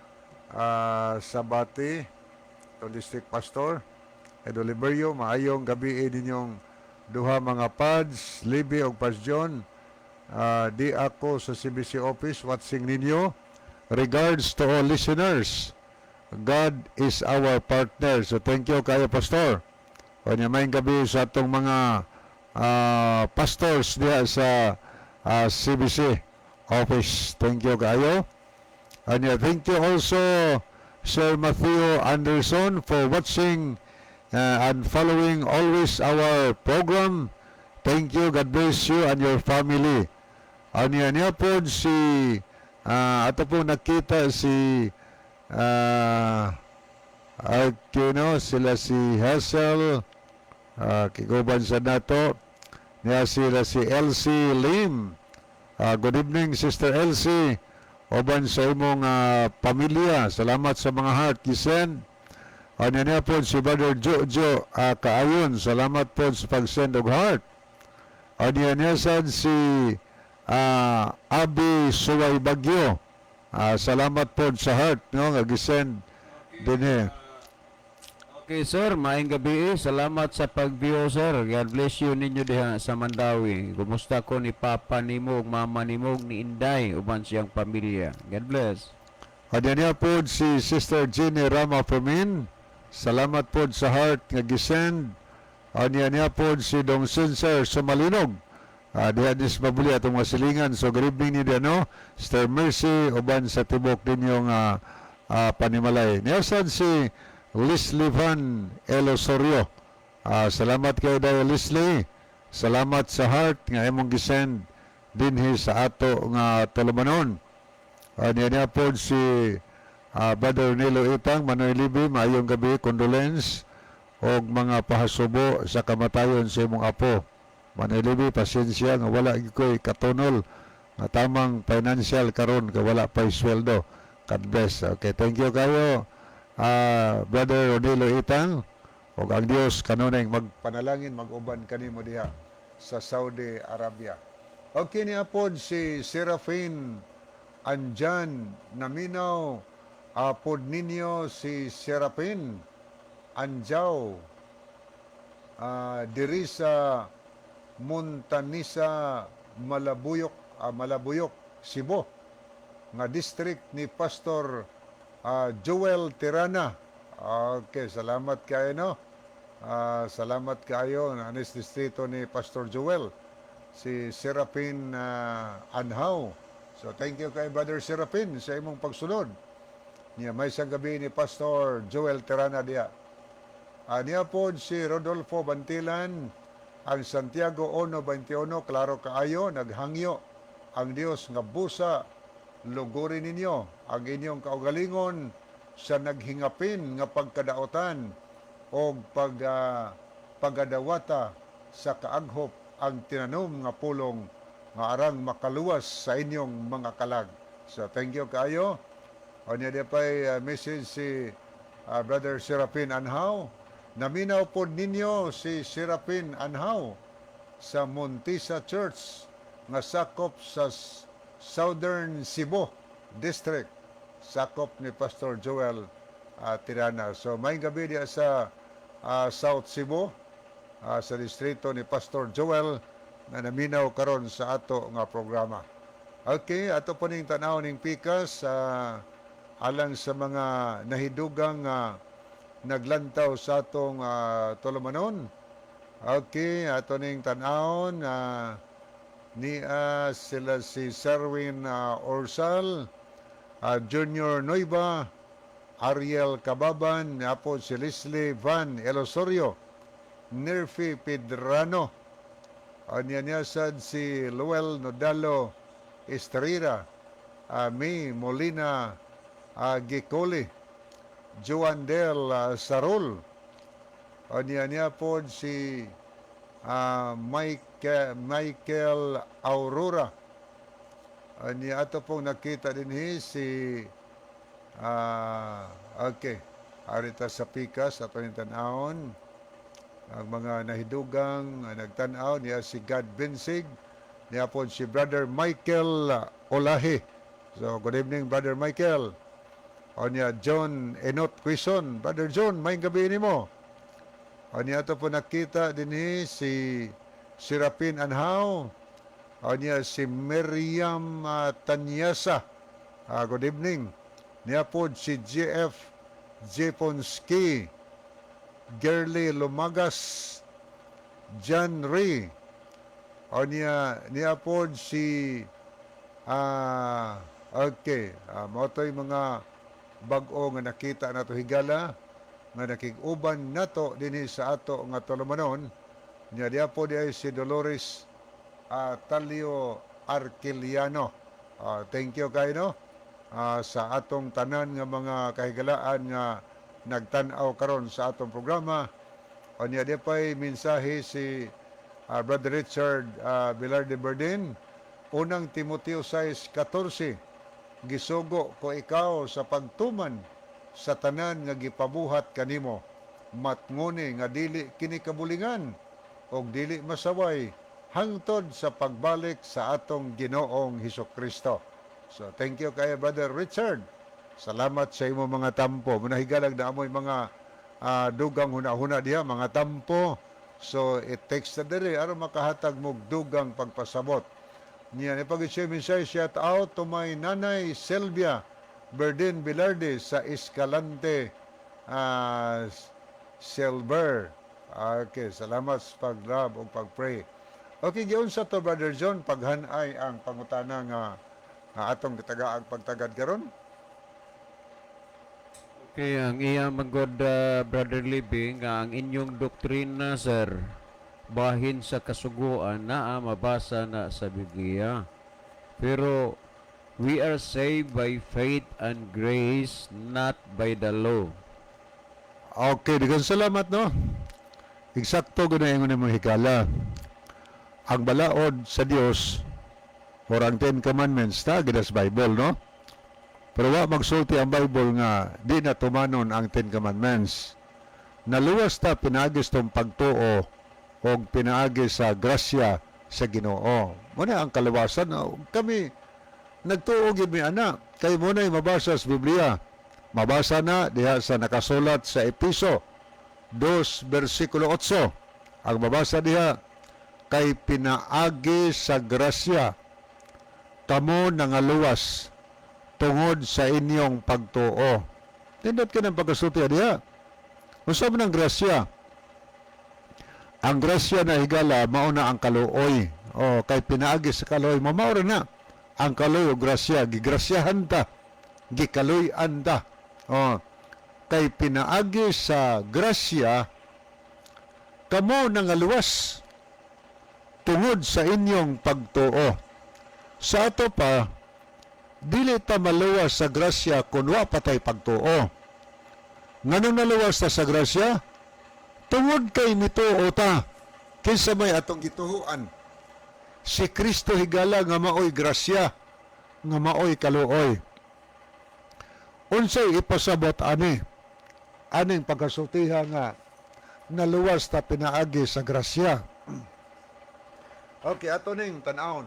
Sabati, District Pastor Edo Liberio. Maayong gabi ninyong duha mga pads, Libby o Pas John. Di ako sa CBC office watching ninyo. Regards to all listeners. God is our partner. So thank you kayo, Pastor. O niya may gabi sa atong mga pastors diya sa CBC office. Thank you kayo. And thank you also Sir Matthew Anderson for watching and following always our program. Thank you. God bless you and your family. Ano niya po si ato po nakita si sila si Hazel kiguban sa nato niya sila si Elsie Lim. Good evening, Sister Elsie. Oban sa imong pamilya. Salamat sa mga heart kisend. Ano niya po si Brother Jojo Kaayon. Salamat po sa pag-send og heart. Ano niya sad si Abi Suway Bagyo. Salamat po sa heart, no, nga gisend din Okay, sir. Maayong gabi. Salamat sa pag-view, sir. God bless you ninyo diha sa Mandawi. Kumusta ko ni Papa Nimog, Mama Nimog, ni Inday, uban siyang pamilya. God bless. Ano niya po si Sister Jenny Rama Permin. Salamat po sa heart nga gisend. Ano niya po si Dong Sensor Sumalinog. Diha dis mabuli atong masilingan. So good evening ni no, Sister Mercy uban sa tibok din yung panimalay. Niyasan si Leslie Van Elosorio. Salamat kayo daw, Leslie. Salamat sa heart nga imong gisend dinhi sa ato nga tulumanon. Niya po si Brother Nilo Itang, Manoy Libi, maayong gabi, condolence og mga pahasubo sa kamatayon sa imong apo. Manoy Libi, pasensya nga wala ko'y katunol nga tamang financial karon ka wala pa sweldo. God bless. Okay, thank you kayo. Brother Rodilo Itang, o ang Dios kanunay magpanalangin, mag-uban kanimo diha sa Saudi Arabia. Okay niya po si Serafin Anjan naminaw pod ninyo si Serafin Anjaw diri sa Montanisa Malabuyok Cebu nga district ni Pastor Joel Tirana. Okay, salamat kayo no. Salamat kayo na anis distrito ni Pastor Joel si Serapin Anhaw. So thank you kay Brother Serapin sa imong pagsunod. Niya may isang gabi ni Pastor Joel Tirana diya. Niya po si Rodolfo Bantilan ang Santiago 1:21 klaro kaayo naghangyo ang Dios nga busa lugurin ninyo ang inyong kaugalingon sa naghingapin nga pagkadaotan o pagadawata sa kaaghop ang tinanom nga pulong nga arang makaluwas sa inyong mga kalag. So thank you kayo. O niya pa'y message si Brother Serapin Anhaw. Naminaw po ninyo si Serapin Anhaw sa Montisa Church nga sakop sa Southern Cebu District, sakop ni Pastor Joel Tirana. So may gabi diya sa South Cebu, sa distrito ni Pastor Joel na naminaw karon sa ato nga programa. Okay, ato po ning tanaw ning pikas alang sa mga nahidugang naglantaw sa atong tulumanon. Okay, ato ning tanawon sila si Serwin Orsal, Junior Noiba, Ariel Cababan, apo si Leslie Van Elosorio, Nerfi Pedrano, niya sad si Luel Nodalo Estrera, May Molina Gicoli, Juan Del Sarul, niya po si Michael Aurora. Niya ato pong nakita din si okay, arita sa pikas ato yung tanawon ang mga nahidugang nagtanaw niya si God Binsig, niya po si Brother Michael Olahi. So good evening Brother Michael. O niya John Enot Quison, Brother John, may gabi ni mo. O niya ito po nakita din si Serapin Anhaw. O niya si Miriam Tanyasa. Good evening. Niya po si JF Jeponski, Gerly Lumagas, John Ray. O niya po si okay, moto'y mga bag-o nga nakita nato higala nga nakig-uban nato dinhi sa ato nga tulumanon. Niya diya po diay si Dolores Talio Arquiliano. Thank you kayo no sa atong tanan nga mga kahigalaan nga nagtan-aw karon sa atong programa. O niya diya pa'y mensahe si Brother Richard Velarde Berdin, unang Timoteo 6:14, gisugo ko ikaw sa pagtuman sa tanan nga gipabuhat kanimo, matnguni nga dili kini kabulingan og dili masaway hangtod sa pagbalik sa atong Ginoong Hesukristo. So thank you kay Brother Richard. Salamat sa imo mga tampo. Munahigalag na amoy mga dugang huna-huna diha, mga tampo. So it takes na diri aron makahatag mo dugang pagpasabot. Niya ni pag-isip say shout out to my nanay Sylvia Berdin Velarde sa Escalante Silver. Okay, salamat sa pag-love o pag-pray. Okay, giun sa to Brother John, paghanay ang pangutana nga atong gitagaag pagtagad karon. Okay, ang iyang manggod Brother Libing, ang inyong doktrina, sir, bahin sa kasuguan na mabasa na sa Biblia. Pero we are saved by faith and grace, not by the law. Okay, daghang salamat no. Eksakto ganayon mo higala. Ang balaod sa Dios or ang Ten Commandments ta gidas Bible no. Pero wa magsulti ang Bible nga di na tumanon ang Ten Commandments. Naluwas ta pinaagis tong pagtuo o pinaagis sa grasya sa Ginoo. Muna ang kalawasan. Kami nagtuo gid mi ana. Kay muna mabasa sa Biblia. Mabasa na diha sa nakasulat sa Episo 2 versikulo 8. Ang mabasa diha, kay pinaagi sa grasya kamo nangaluwas tungod sa inyong pagtuo. Tindot ka ng pagkasulti diha. Unsa man ang grasya? Ang grasya na higala mauna ang kaluoy. O kay pinaagi sa kaluoy, mamaura na ang kaluoy o grasya, gigrasyahan ta, gikaluy-an ta. O kay pinaagi sa grasya kamo nangaluwas tungod sa inyong pagtuo. Sa ato pa, dili ta maluwas sa grasya kung wa patay pagtuo. Nganong naluwas ta sa grasya? Tungod kay mituo ta, kinsa may atong gituhuan. Si Kristo higala nga maoy grasya, nga maoy kaluoy. Unsay ipasabot ani? Aning pagkasultiha nga naluwas ta pinaagi sa grasya. Okay, ato ning tan-awon.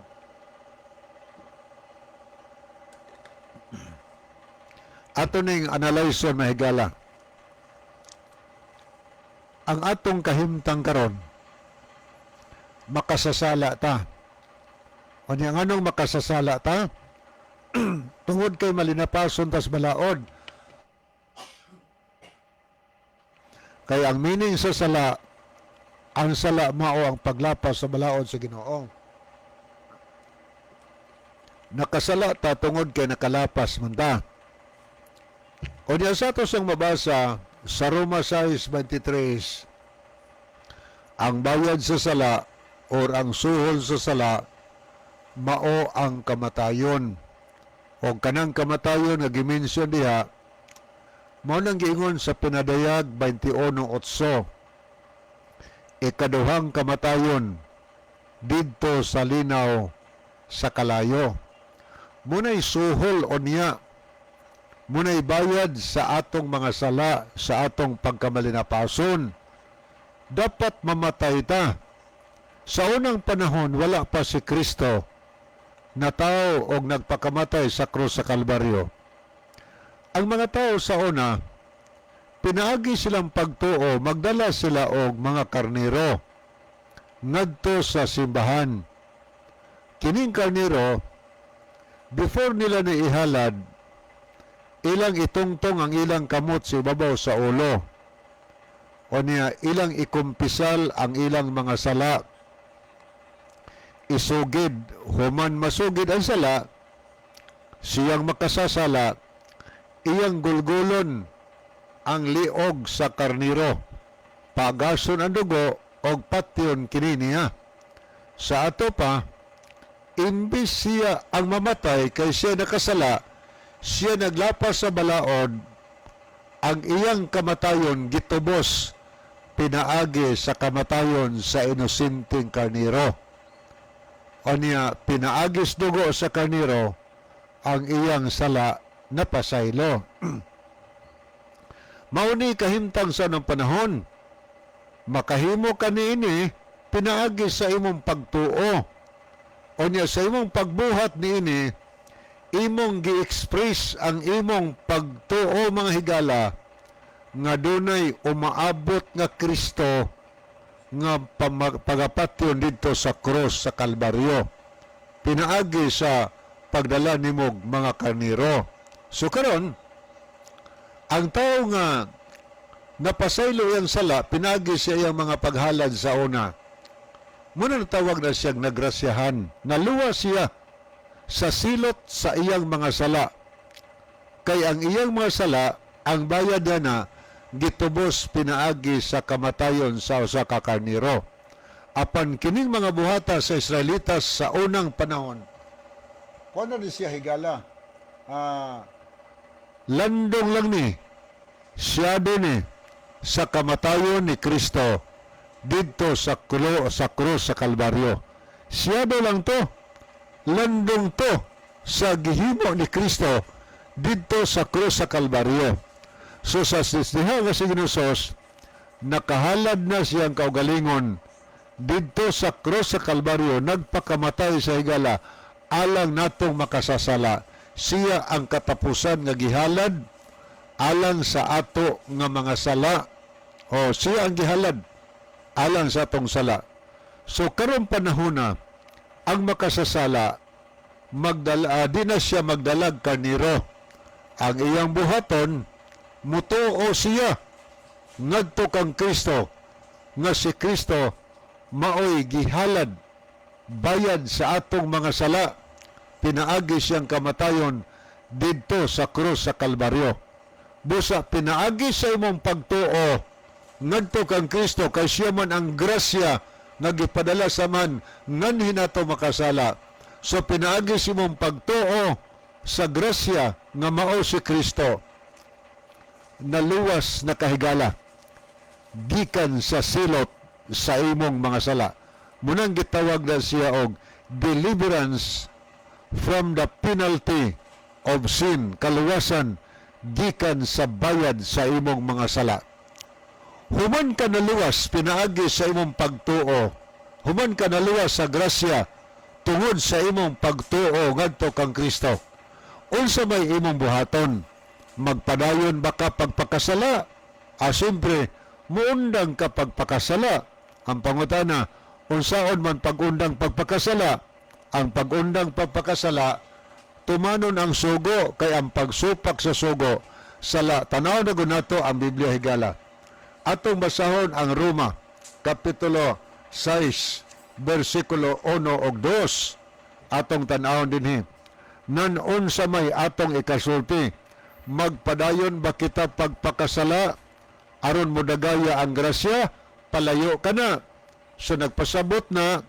Ato ning analyson mahigala. Ang atong kahimtang karon makasasala ta. O niya nganong makasasala ta? Tungod kay malinapason tas balaod. Kay ang meaning sa sala, ang sala mao ang paglapas sa balaod sa Ginoo. Nakasala ta tungod kay nakalapas man ta. O diya sa ato siyang mabasa sa Roma 6:23, ang bayad sa sala or ang suhol sa sala mao ang kamatayon. O kanang kamatayon nga gimensyon diha mao nang giingon sa pinadayag 21:8. Ikaduhang kamatayon didto sa linaw sa kalayo. Muna'y suhol o niya. Muna'y bayad sa atong mga sala, sa atong pagkamalinapason. Dapat mamatay ta. Sa unang panahon, wala pa si Kristo na tao o nagpakamatay sa krus sa Kalbaryo. Ang mga tao sa una, pinaagi silang pagtuo, magdala sila og mga karnero ngadto sa simbahan. Kining karnero, before nila ni ihalad, ilang itungtong ang ilang kamot sa ibabaw sa ulo. O niya, ilang ikumpisal ang ilang mga sala. Isugid, human masugid ang sala, siyang makasasala, iyang gulgulon ang liog sa karniro. Pagason ang dugo o patyon kini niya. Sa ato pa, imbis siya ang mamatay kay siya nakasala, siya naglapas sa balaod, ang iyang kamatayon gitubos pinaagi sa kamatayon sa inosenteng karniro. O niya, pinaagis dugo sa karniro, ang iyang sala napasaylo. Mauni kahimtang sa ng panahon, makahimo ka niini, pinaagis sa imong pagtuo. O niya, sa imong pagbuhat niini, imong gi-express ang imong pagtuo mga higala nga dunay umaabot nga Kristo nga pagapatyon dito sa cross sa Kalbaryo. Pinaagi sa pagdala nimog mga karniro. So karon, ang tao nga napasaylo yang sala, pinaagi siya yung mga paghalad sa una. Muna natawag na siyang nagrasyahan. Naluwa siya sa silot sa iyang mga sala. Kay ang iyang mga sala, ang bayad na gitubos pinaagi sa kamatayon sa usa ka karniro. Apan kining mga buhata sa Israelitas sa unang panahon, kuno ni siya higala? Landong lang ni, siya din sa kamatayon ni Kristo dito sa krus sa Kalbaryo. Siya lang to, landong to sa gihimo ni Kristo dito sa krus sa Kalbaryo. So sa diha nga si Ginusos, nakahalad na siyang kaugalingon dito sa krus sa Kalbaryo, nagpakamatay sa higala alang natong makasasala. Siya ang katapusan nga gihalad alang sa ato nga mga sala, o siya ang gihalad alang sa atong sala. So karong panahon na ang makasasala di na siya magdalag karniro. Ang iyang buhaton mutuo siya ngadto kang Kristo, nga si Kristo maoy gihalad bayad sa atong mga sala, pinaagi siyang kamatayon didto sa krus sa Kalbaryo. Busa pinaagi sa imong pagtuo ngadto kang Kristo, kay siya man ang grasya nga gipadala sa man nganhi nato makasala. So pinaagi sa imong pagtuo sa grasya nga mao si Kristo, naluwas na kahigala gikan sa silot sa imong mga sala. Munang gitawag na siya og deliverance from the penalty of sin, kaluwasan gikan sa bayad sa imong mga sala. Human ka naluwas pinaagi sa imong pagtuo, human ka naluwas sa grasya tungod sa imong pagtuo ngadto kang Kristo. Unsa may imong buhaton? Magpadayon ba ka pagpakasala? Siyempre, muundang ka pagpakasala. Ang pangutana, unsaon man pagundang pagpakasala? Ang pagundang pagpakasala, tumanon ang sugo, kay ang pagsupak sa sugo, sala. Tanaw na gunato ang Biblia higala. Atong basahon ang Roma, Kapitulo 6, versikulo 1 og 2. Atong tanawon dinhi. Nanon sa may atong ikasulti, magpadayon ba kita pagpakasala aron mo dagaya ang grasya? Palayo ka na. So nagpasabot na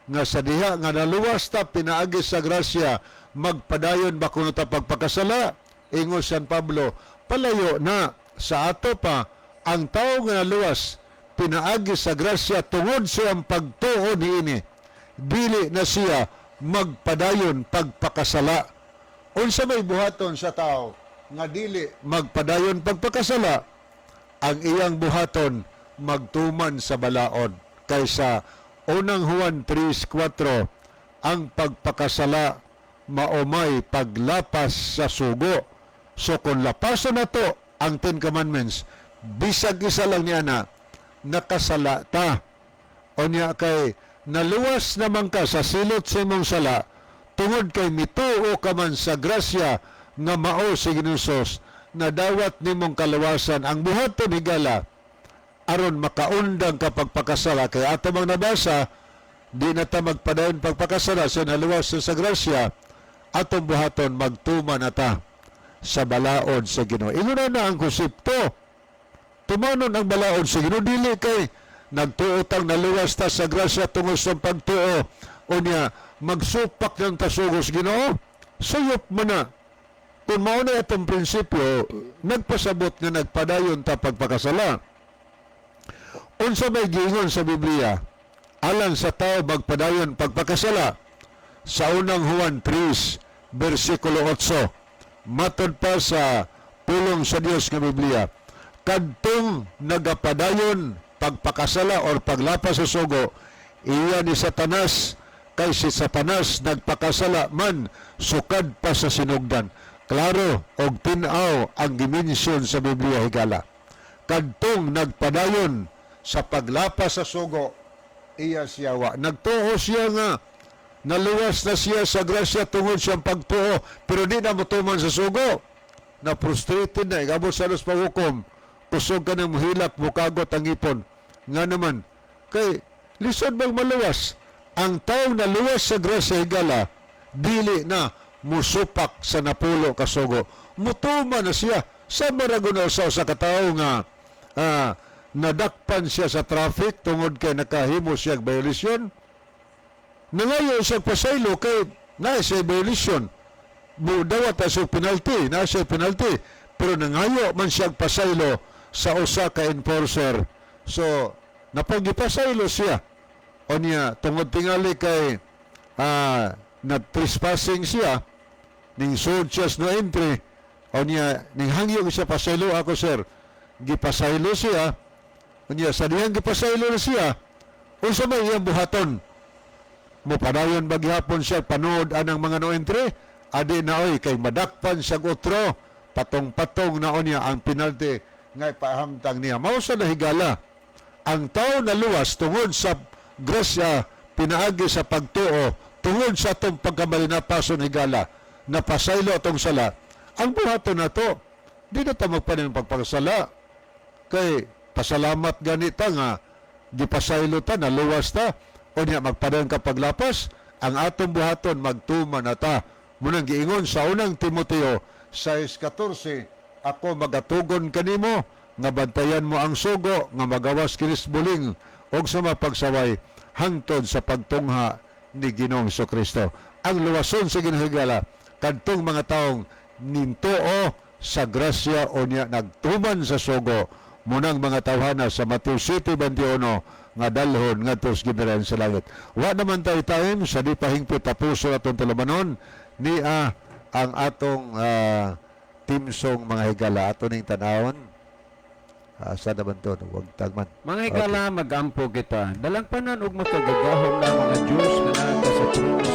nga sa diha nga naluwas ta pinaagi sa grasya, magpadayon ba kuno ta pagpakasala? Ingon San Pablo, palayo na sa ato pa ang tao nga naluwas pinaagi sa grasya tungod sa ang pagtuo niini, dili na siya magpadayon pagpakasala. Unsa may buhaton sa tao nga dili magpadayon pagpakasala? Ang iyang buhaton magtuman sa balaod. Kaysa unang Juan 3:4, ang pagpakasala maumay paglapas sa sugo. So kung lapasan na to ang 10 Commandments, bisag isa lang niya na nakasala ta. O niya kay naluwas naman ka sa silot sa imong sala, tungod kay mituo ka man sa grasya nga mao si Ginusos, na dawat nimong kaluwasan ang buhaton higala aron makaundang ka pagpakasala. Kay ato mang nabasa, di na ta magpadayon pagpakasala sa naluwas sa grasya, atong buhaton magtuman na ta sa balaod sa Ginoo. Ingon na ang konsepto, tumanon ang balaod sa Ginoo, dili kay nagtuotang naluwas ta sa grasya tungod sa pagtuo o niya magsupak ng tasugos Ginoo. Sayop mo na. Kung mauna itong prinsipyo, nagpasabot nga nagpadayon ta pagpakasala. Unsa may giingon sa Biblia alang sa tao magpadayon pagpakasala? Sa unang Juan 3, versikulo 8, matod pa sa pulong sa Dios nga Biblia, kadtong nagapadayon pagpakasala or paglapas sa sugo, iya ni Satanas, kay si Satanas nagpakasala man sukad pa sa sinugdan. Klaro og tin-aw ang dimensyon sa Biblia higala. Kadtong nagpadayon sa paglapas sa sugo, iya siya wa. Nagtuo siya nga naluwas na siya sa grasya tungod siyang pagtuo, pero di na mutuman sa sugo. Na frustrated na, igabot sa los paghukom, kusog ka ng muhilak, mukagot ang ipon. Nga naman, kay lisod bang maluwas? Ang taong naluwas sa grasya higala, dili na musupak sa napulo kasugo. Mutuman na siya. Sa maragunaw sa katao nga nadakpan siya sa traffic tungod kay nakahimo siya violasyon. Nangayo siya pasaylo kay na siya violasyon. Dawat siya penalty, na siya penalty. Pero nangayo man siya pasaylo sa usa ka enforcer. So, napagipasaylo siya. O niya, tungod tingali kay na trespassing siya, ning sud siya no entry, O niya, ning hangyo siya pasaylo ako, sir. Gipasaylo siya. O niya, sa niyang gipasaylo na siya, unsa may iyang buhaton? Mo padayon bagyapon siya panood anang mga noentre, adi na oy kay madakpan siya otro, patong-patong na niya ang penalty nga ipahamtang niya. Mao sa nahigala. Ang tao na luwas tungod sa grasya pinaagi sa pagtuo, tungod sa atong pagkamalinapason higala, napasaylo atong sala. Ang buhaton na to, di na ta magpanin pagpasala. Kay pasalamat ganita nga gipasaylo ta, naluwas ta, o niya magpadayon ka paglapas, ang atong buhaton magtuman na ta. Munang giingon sa unang Timoteo 6:14, ako magatugon kanimo nga bantayan mo ang sugo nga magawas kinis buling og sa mapagsaway hangtod sa pagtungha ni Ginoong Kristo. Ang luwason sa ginahigala kadtong mga taong nintuo sa grasya o niya nagtuman sa sugo, munang mga tawhana sa Mateo 7:21 nga dalhon ngadto sa ginharan sa langit. Wa naman tayo time sa di pahingpit tapuso atong tulumanon ni ang atong team song mga higala ato ning tanawon. Sa naman to, huwag tagman. Mga higala, magampo kita. Dalang panan og makagagahom na mga Diyos nga nasa sa tronos